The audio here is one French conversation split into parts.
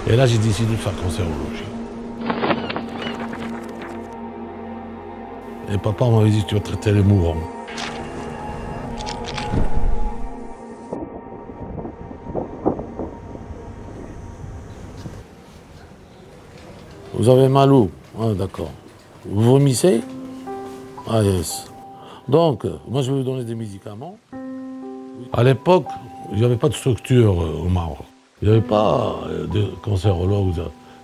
Et là, j'ai décidé de faire cancérologie. Et papa m'avait dit, tu vas traiter les mourants. Vous avez mal où? Ah, d'accord. Vous vomissez? Ah, yes. Donc, moi, je vais vous donner des médicaments. À l'époque, il n'y avait pas de structure au Maroc. Il n'y avait pas de cancérologue ou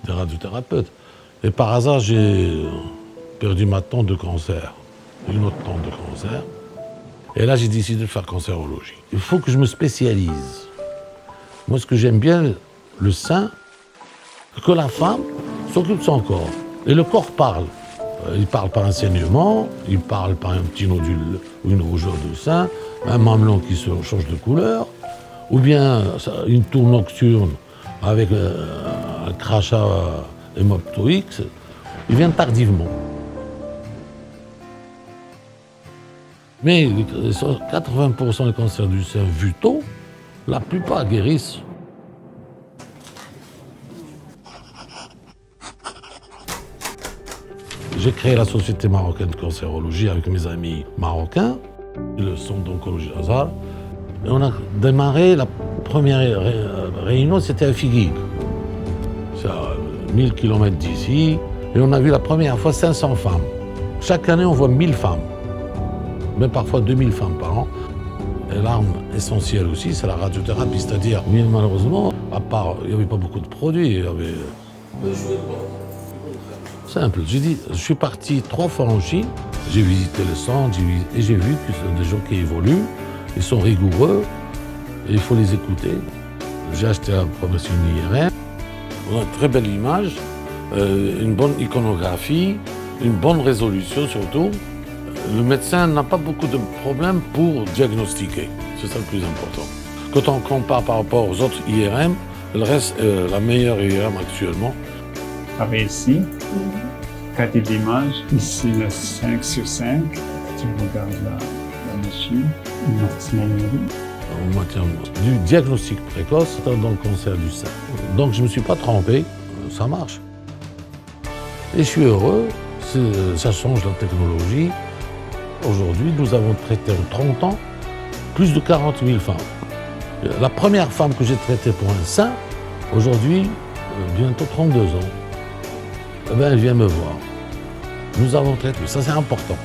de radiothérapeute. Et par hasard, j'ai perdu ma tante de cancer, une autre tante de cancer. Et là, j'ai décidé de faire cancérologie. Il faut que je me spécialise. Moi, ce que j'aime bien, le sein, que la femme s'occupe de son corps. Et le corps parle. Il parle par un saignement, il parle par un petit nodule ou une rougeur de sein, un mamelon qui se change de couleur, ou bien une tour nocturne avec un crachat hémoptoïque. Il vient tardivement. Mais 80% des cancers du sein vus tôt, la plupart guérissent. J'ai créé la Société marocaine de cancérologie avec mes amis marocains, le centre d'oncologie Azar. Et on a démarré, la première réunion, c'était à Figuig. C'est à 1000 km d'ici. Et on a vu la première fois 500 femmes. Chaque année, on voit 1000 femmes, mais parfois 2000 femmes par an. Et l'arme essentielle aussi, c'est la radiothérapie, c'est-à-dire, mais malheureusement, à part, il n'y avait pas beaucoup de produits, il y avait... Simple, j'ai dit, je suis parti 3 fois en Chine, j'ai visité le centre, et j'ai vu que ce sont des gens qui évoluent, ils sont rigoureux, et il faut les écouter. J'ai acheté la promesse une IRM, on a une très belle image, une bonne iconographie, une bonne résolution surtout. Le médecin n'a pas beaucoup de problèmes pour diagnostiquer, c'est ça le plus important. Quand on compare par rapport aux autres IRM, elle reste la meilleure IRM actuellement. Avec ici, qualité d'image, ici le 5 sur 5, tu regardes la machine, maximum. En matière du diagnostic précoce dans le cancer du sein. Donc je ne me suis pas trompé, ça marche. Et je suis heureux, ça change la technologie. Aujourd'hui, nous avons traité en 30 ans plus de 40 000 femmes. La première femme que j'ai traitée pour un sein, aujourd'hui, bientôt 32 ans, eh bien, elle vient me voir. Nous avons traité, ça c'est important.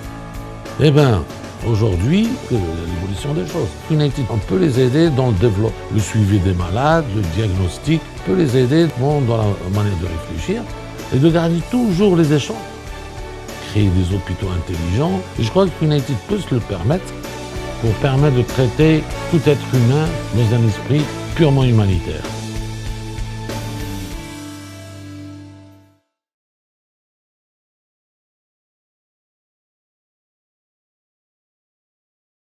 Eh bien, aujourd'hui, l'évolution des choses. United, on peut les aider dans le développement, le suivi des malades, le diagnostic, on peut les aider dans la manière de réfléchir et de garder toujours les échanges. Créer des hôpitaux intelligents. Et je crois que United peut se le permettre pour permettre de traiter tout être humain dans un esprit purement humanitaire.